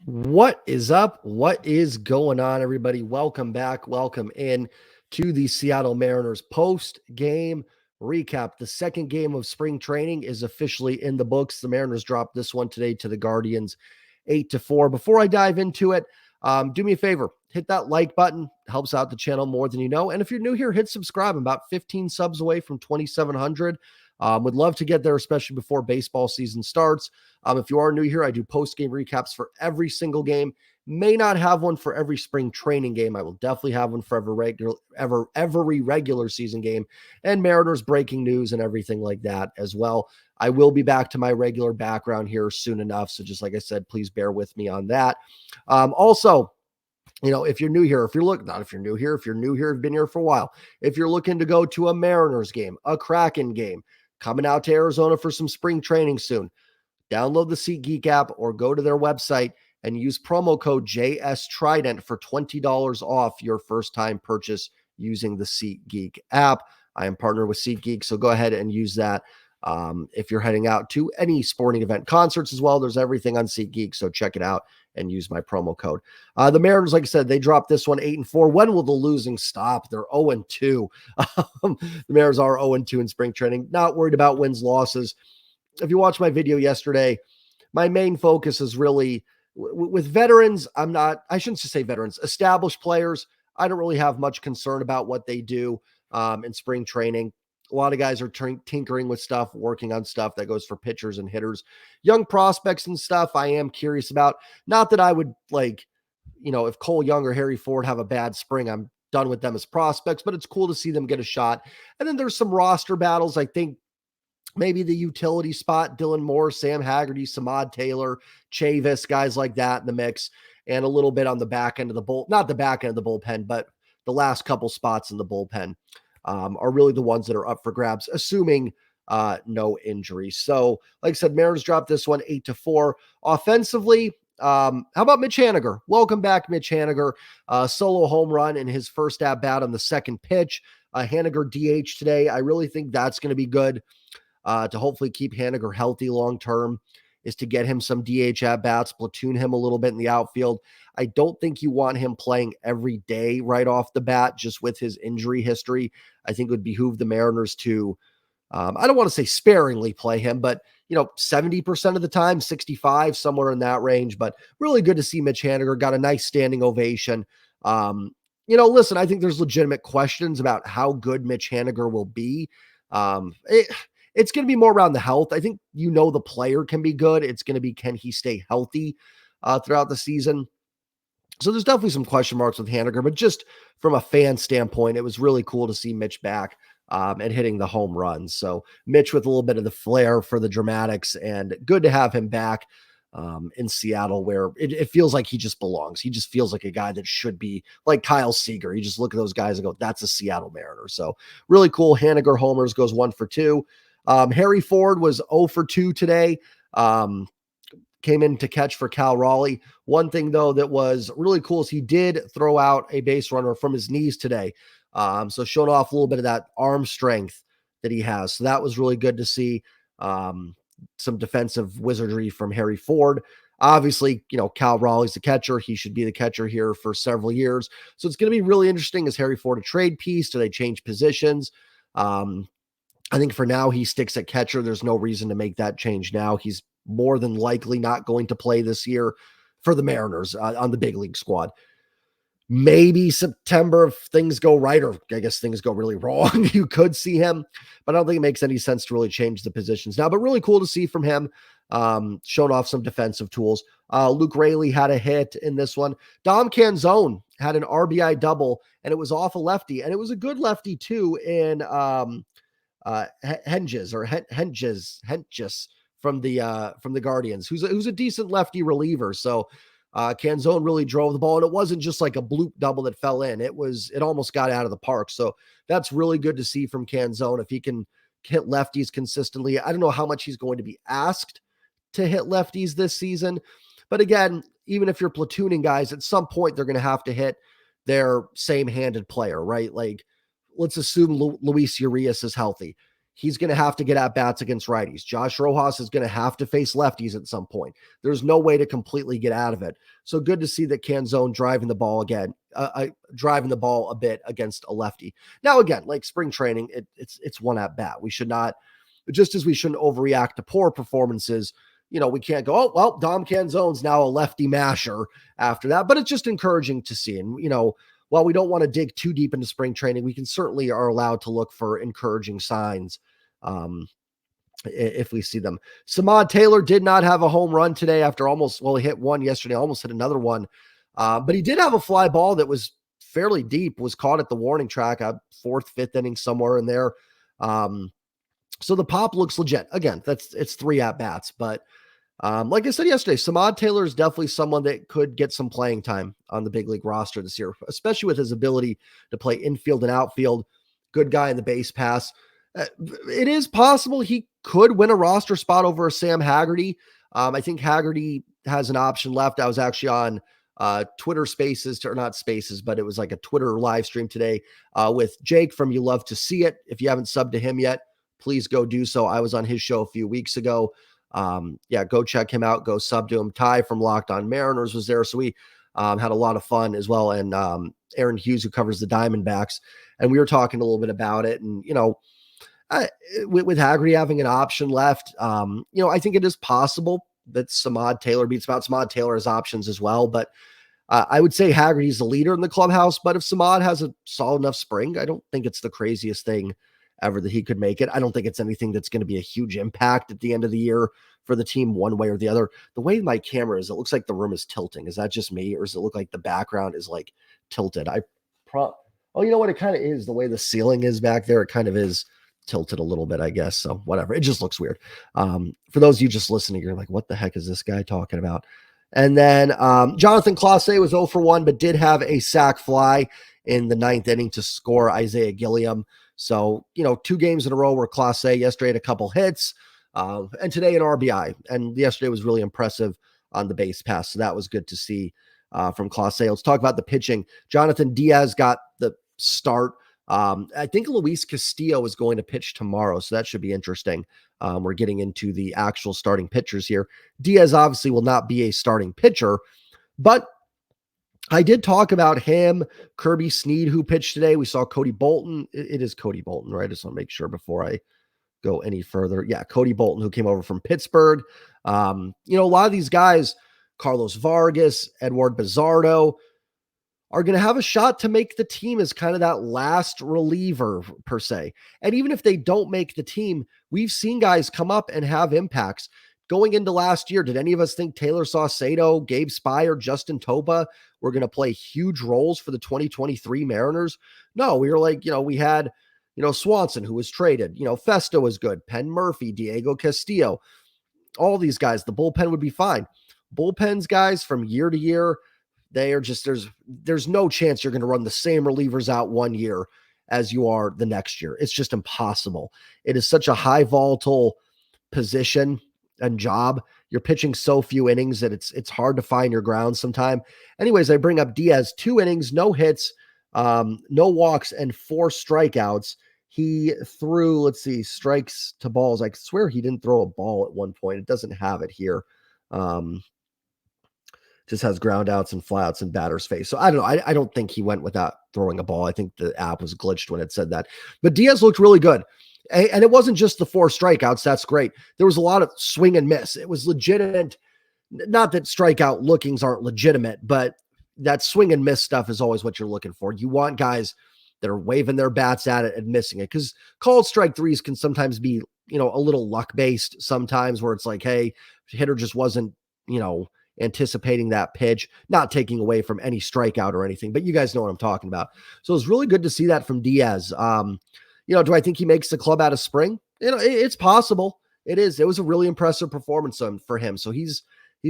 What is up? What is going on, everybody? Welcome back. Welcome in to the Seattle Mariners post-game recap. The second game of spring training is officially in the books. The Mariners dropped this one today to the Guardians 8-4. Before I dive into it, do me a favor. Hit that like button. Helps out the channel more than you know. And if you're new here, hit subscribe. I'm about 15 subs away from 2,700. Would love to get there, especially before baseball season starts. If you are new here, I do post-game recaps for every single game. May not have one for every spring training game. I will definitely have one for every regular season game and Mariners breaking news and everything like that as well. I will be back to my regular background here soon enough. So just like I said, please bear with me on that. Also, if you're new here, if you're new here, you've been here for a while. If you're looking to go to a Mariners game, a Kraken game, coming out to Arizona for some spring training soon, download the SeatGeek app or go to their website and use promo code JSTrident for $20 off your first time purchase using the SeatGeek app. I am partnered with SeatGeek, so go ahead and use that. If you're heading out to any sporting event, concerts as well, there's everything on SeatGeek, so check it out and use my promo code. The Mariners, like I said, they dropped this one 8-4. When will the losing stop? They're 0-2. The Mariners are 0-2 in spring training. Not worried about wins, losses. If you watched my video yesterday, my main focus is really with veterans. I shouldn't say veterans, established players. I don't really have much concern about what they do in spring training. A lot of guys are tinkering with stuff, working on stuff that goes for pitchers and hitters. Young prospects and stuff I am curious about. Not that I would if Cole Young or Harry Ford have a bad spring, I'm done with them as prospects, but it's cool to see them get a shot. And then there's some roster battles. I think maybe the utility spot, Dylan Moore, Sam Haggerty, Samad Taylor, Chavis, guys like that in the mix, and a little bit on the back end of the not the back end of the bullpen, but the last couple spots in the bullpen are really the ones that are up for grabs, assuming no injuries. So, like I said, Mariners dropped this one 8-4. Offensively, how about Mitch Haniger? Welcome back, Mitch Haniger. Solo home run in his first at bat on the second pitch. Haniger DH today. I really think that's going to be good to hopefully keep Haniger healthy long term, is to get him some DH at bats, platoon him a little bit in the outfield. I don't think you want him playing every day right off the bat, just with his injury history. I think it would behoove the Mariners to, I don't want to say sparingly play him, but 70% of the time, 65, somewhere in that range. But really good to see Mitch Haniger. Got a nice standing ovation. Listen, I think there's legitimate questions about how good Mitch Haniger will be. It's going to be more around the health. I think the player can be good. It's going to be, can he stay healthy throughout the season? So there's definitely some question marks with Haniger, but just from a fan standpoint, it was really cool to see Mitch back and hitting the home runs. So Mitch with a little bit of the flair for the dramatics, and good to have him back in Seattle, where it feels like he just belongs. He just feels like a guy that should be like Kyle Seager. You just look at those guys and go, that's a Seattle Mariner. So really cool. Haniger homers, goes 1-for-2. Harry Ford was 0-for-2 today. Came in to catch for Cal Raleigh. One thing, though, that was really cool is he did throw out a base runner from his knees today. So showed off a little bit of that arm strength that he has. So that was really good to see. Some defensive wizardry from Harry Ford. Obviously, Cal Raleigh's the catcher. He should be the catcher here for several years. So it's going to be really interesting. Is Harry Ford a trade piece? Do they change positions? I think for now he sticks at catcher. There's no reason to make that change now. He's more than likely not going to play this year for the Mariners on the big league squad. Maybe September, if things go right, or I guess things go really wrong, you could see him, but I don't think it makes any sense to really change the positions now. But really cool to see from him. Showed off some defensive tools. Luke Raley had a hit in this one. Dom Canzone had an RBI double, and it was off a lefty, and it was a good lefty too in Henges from the Guardians, who's a decent lefty reliever. So Canzone really drove the ball, and it wasn't just like a bloop double that fell in. It almost got out of the park. So that's really good to see from Canzone. If he can hit lefties consistently, I don't know how much he's going to be asked to hit lefties this season, but again, even if you're platooning guys, at some point they're going to have to hit their same-handed player, right? Like, let's assume Luis Urias is healthy. he's going to have to get at bats against righties. Josh Rojas is going to have to face lefties at some point. There's no way to completely get out of it. So good to see that Canzone driving the ball again, driving the ball a bit against a lefty. Now, again, like spring training, it's one at bat. We should not, just as we shouldn't overreact to poor performances. We can't go, oh, well, Dom Canzone's now a lefty masher after that, but it's just encouraging to see. And, while we don't want to dig too deep into spring training, we can certainly are allowed to look for encouraging signs if we see them. Samad Taylor did not have a home run today after he hit one yesterday, almost hit another one. But he did have a fly ball that was fairly deep, was caught at the warning track, a fourth, fifth inning, somewhere in there. So the pop looks legit. Again, it's 3 at-bats, but like I said yesterday, Samad Taylor is definitely someone that could get some playing time on the big league roster this year, especially with his ability to play infield and outfield. Good guy in the base pass. It is possible he could win a roster spot over Sam Haggerty. I think Haggerty has an option left. I was actually on Twitter Spaces, or not Spaces, but it was like a Twitter live stream today with Jake from You Love to See It. If you haven't subbed to him yet, please go do so. I was on his show a few weeks ago. Go check him out. Go sub to him. Ty from Locked On Mariners was there. So we had a lot of fun as well. And Aaron Hughes, who covers the Diamondbacks. And we were talking a little bit about it. And, with Haggerty having an option left, I think it is possible that Samad Taylor beats him out. Samad Taylor has options as well. But I would say Haggerty's the leader in the clubhouse. But if Samad has a solid enough spring, I don't think it's the craziest thing ever that he could make it. I don't think it's anything that's going to be a huge impact at the end of the year for the team one way or the other. The way my camera is, it looks like the room is tilting. Is that just me, or does it look like the background is like tilted? Oh, you know what? It kind of is. The way the ceiling is back there, it kind of is tilted a little bit, I guess. So whatever. It just looks weird. For those of you just listening, you're like, what the heck is this guy talking about? And then Jonathan Clase was 0 for 1, but did have a sac fly in the 9th inning to score Isaiah Gilliam. So, 2 games in a row where Clase yesterday had a couple hits, and today an RBI. And yesterday was really impressive on the base pass. So that was good to see from Clase. Let's talk about the pitching. Jonathan Diaz got the start. I think Luis Castillo is going to pitch tomorrow, so that should be interesting. We're getting into the actual starting pitchers here. Diaz obviously will not be a starting pitcher, but I did talk about him, Kirby Snead, who pitched today. We saw Cody Bolton. It is Cody Bolton, right? I just want to make sure before I go any further. Yeah, Cody Bolton, who came over from Pittsburgh. A lot of these guys, Carlos Vargas, Edward Bizardo, are going to have a shot to make the team as kind of that last reliever per se. And even if they don't make the team, we've seen guys come up and have impacts. Going into last year, did any of us think Taylor Saucedo, Gabe Spire, Justin Topa were going to play huge roles for the 2023 Mariners? No, we were like, we had, Swanson, who was traded, Festa was good, Penn Murphy, Diego Castillo, all these guys, the bullpen would be fine. Bullpens, guys, from year to year, they are just, there's no chance you're going to run the same relievers out one year as you are the next year. It's just impossible. It is such a high volatile position and job. You're pitching so few innings that it's hard to find your ground sometime. Anyways, I bring up Diaz, 2 innings, no hits, no walks, and 4 strikeouts. He threw, strikes to balls. I swear he didn't throw a ball at one point. It doesn't have it here. Just has ground outs and flyouts and batter's face. So I don't know. I don't think he went without throwing a ball. I think the app was glitched when it said that. But Diaz looked really good. And it wasn't just the 4 strikeouts. That's great. There was a lot of swing and miss. It was legitimate. Not that strikeout lookings aren't legitimate, but that swing and miss stuff is always what you're looking for. You want guys that are waving their bats at it and missing it, because called strike threes can sometimes be, a little luck based sometimes, where it's like, hey, hitter just wasn't, anticipating that pitch, not taking away from any strikeout or anything, but you guys know what I'm talking about. So it was really good to see that from Diaz. Do I think he makes the club out of spring? It's possible. It is. It was a really impressive performance for him. So he's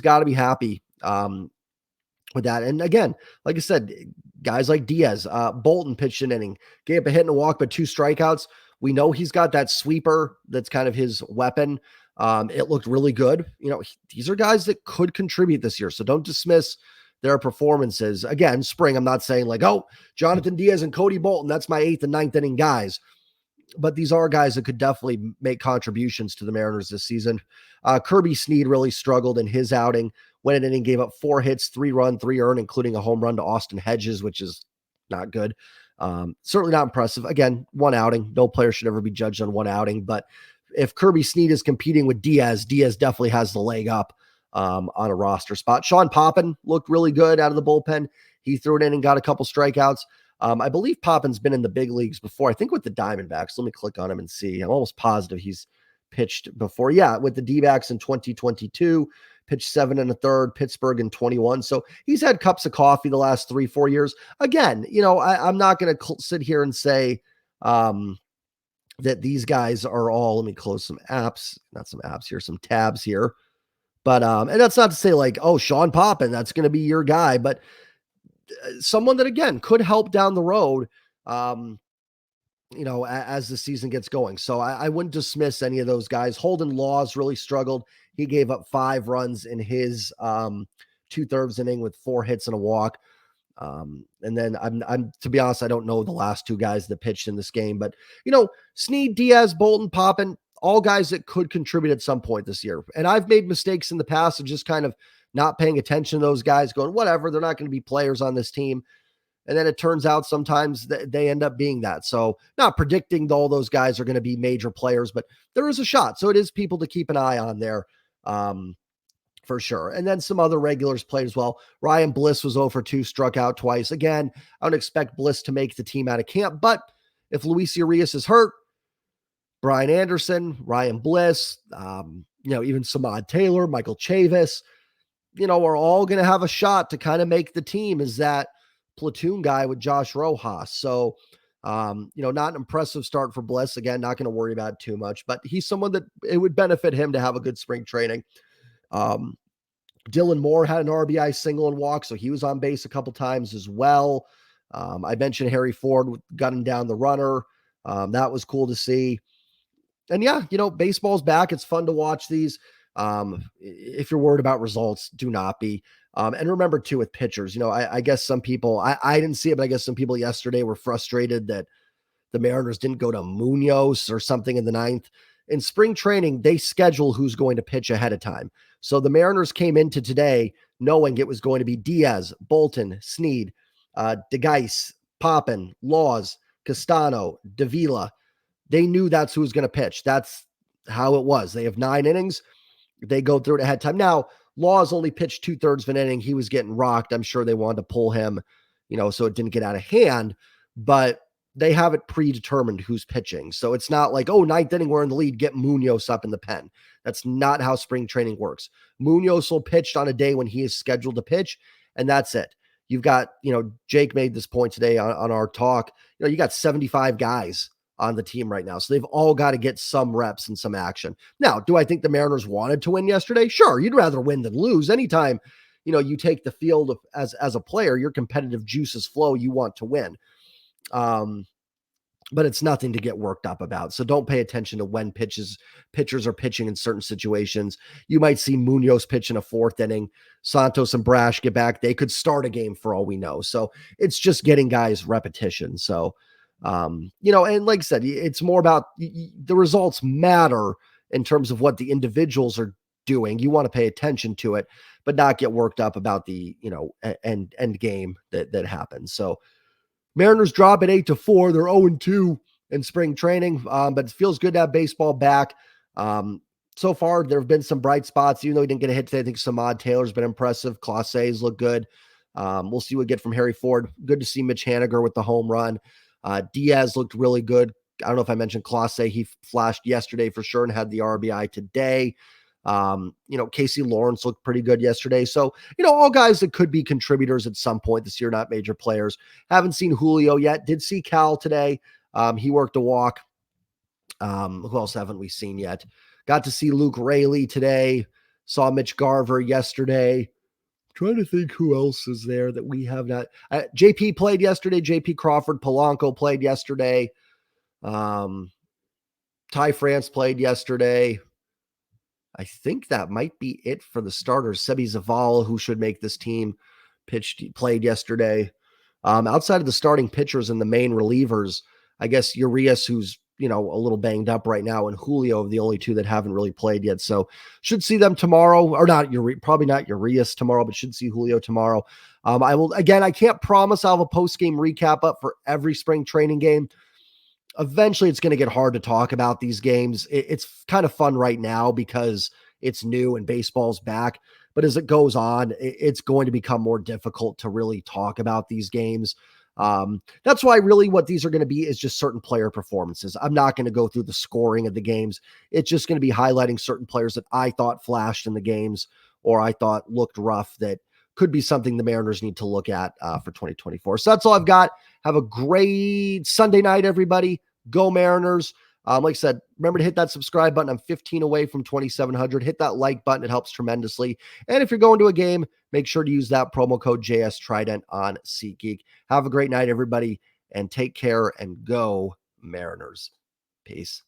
got to be happy with that. And again, like I said, guys like Diaz, Bolton pitched an inning, gave up a hit and a walk, but 2 strikeouts. We know he's got that sweeper that's kind of his weapon. It looked really good. These are guys that could contribute this year, so don't dismiss their performances. Again, spring, I'm not saying like, oh, Jonathan Diaz and Cody Bolton, that's my 8th and 9th inning guys. but these are guys that could definitely make contributions to the Mariners this season. Kirby Snead really struggled in his outing. Went in and gave up 4 hits, 3 run, 3 earned, including a home run to Austin Hedges, which is not good. Certainly not impressive. Again, one outing. No player should ever be judged on one outing. But if Kirby Snead is competing with Diaz, Diaz definitely has the leg up on a roster spot. Sean Poppin looked really good out of the bullpen. He threw it in and got a couple strikeouts. I believe Poppin's been in the big leagues before. I think with the Diamondbacks. Let me click on him and see. I'm almost positive he's pitched before. Yeah, with the D-backs in 2022, pitched 7 1/3, Pittsburgh in 21. So he's had cups of coffee the last 3-4 years. Again, I'm not going to sit here and say that these guys are all, let me close some apps, not some apps here, some tabs here. But, and that's not to say like, oh, Sean Poppin, that's going to be your guy, but someone that, again, could help down the road, as the season gets going. So I wouldn't dismiss any of those guys. Holden Laws really struggled. He gave up 5 runs in his 2/3 inning with 4 hits and a walk. And then I'm to be honest, I don't know the last 2 guys that pitched in this game, but Snead, Diaz, Bolton, Poppin, all guys that could contribute at some point this year. And I've made mistakes in the past of just kind of not paying attention to those guys, going, whatever, they're not going to be players on this team. And then it turns out sometimes they end up being that. So not predicting all those guys are going to be major players, but there is a shot. So it is people to keep an eye on there. For sure. And then some other regulars played as well. Ryan Bliss was 0 for 2, struck out twice. Again, I would expect Bliss to make the team out of camp, but if Luis Urias is hurt, Brian Anderson, Ryan Bliss, even Samad Taylor, Michael Chavis, are all going to have a shot to kind of make the team as that platoon guy with Josh Rojas. So, not an impressive start for Bliss. Again, not going to worry about it too much, but he's someone that it would benefit him to have a good spring training. Dylan Moore had an RBI single and walk, so he was on base a couple times as well. I mentioned Harry Ford gunning down the runner. That was cool to see. And yeah, baseball's back. It's fun to watch these. If you're worried about results, do not be. And remember too, with pitchers, I guess some people, I didn't see it, but I guess some people yesterday were frustrated that the Mariners didn't go to Munoz or something in the 9th. In spring training, they schedule who's going to pitch ahead of time. So the Mariners came into today knowing it was going to be Diaz, Bolton, Snead, DeGeis, Poppin, Laws, Castano, Davila. They knew that's who's going to pitch. That's how it was. They have 9 innings. They go through it ahead of time. Now, Laws only pitched 2/3 of an inning. He was getting rocked. I'm sure they wanted to pull him, so it didn't get out of hand. But they have it predetermined who's pitching. So it's not like, 9th inning, we're in the lead, get Munoz up in the pen. That's not how spring training works. Munoz will pitch on a day when he is scheduled to pitch, and that's it. You've got, Jake made this point today on our talk. You got 75 guys on the team right now. So they've all got to get some reps and some action. Now, do I think the Mariners wanted to win yesterday? Sure. You'd rather win than lose. Anytime, you take the field as a player, your competitive juices flow, you want to win. But it's nothing to get worked up about. So don't pay attention to when pitchers are pitching in certain situations. You might see Munoz pitch in a 4th inning. Santos and Brash get back. They could start a game for all we know. So it's just getting guys repetition. So, and like I said, it's more about the results matter in terms of what the individuals are doing. You want to pay attention to it, but not get worked up about the, end game that happens. So, Mariners drop at 8-4. They're 0-2 in spring training, but it feels good to have baseball back. So far, there have been some bright spots. Even though he didn't get a hit today, I think Samad Taylor's been impressive. Clase's look good. We'll see what we get from Harry Ford. Good to see Mitch Haniger with the home run. Diaz looked really good. I don't know if I mentioned Clase. He flashed yesterday for sure and had the RBI today. Casey Lawrence looked pretty good yesterday. So, all guys that could be contributors at some point this year, not major players. Haven't seen Julio yet. Did see Cal today. He worked a walk. Who else haven't we seen yet? Got to see Luke Raley today. Saw Mitch Garver yesterday. Trying to think who else is there that we have not. JP played yesterday. JP Crawford. Polanco played yesterday. Ty France played yesterday. I think that might be it for the starters. Sebi Zavala, who should make this team, played yesterday. Outside of the starting pitchers and the main relievers, I guess Urias, who's a little banged up right now, and Julio are the only two that haven't really played yet. So should see them tomorrow, or not, probably not Urias tomorrow, but should see Julio tomorrow. I can't promise I'll have a post-game recap up for every spring training game. Eventually it's going to get hard to talk about these games. It's kind of fun right now because it's new and baseball's back. But as it goes on, it's going to become more difficult to really talk about these games. That's why really what these are going to be is just certain player performances. I'm not going to go through the scoring of the games. It's just going to be highlighting certain players that I thought flashed in the games or I thought looked rough that could be something the Mariners need to look at for 2024. So that's all I've got. Have a great Sunday night, everybody. Go Mariners. Like I said, remember to hit that subscribe button. I'm 15 away from 2,700. Hit that like button. It helps tremendously. And if you're going to a game, make sure to use that promo code JS Trident on SeatGeek. Have a great night, everybody, and take care and go Mariners. Peace.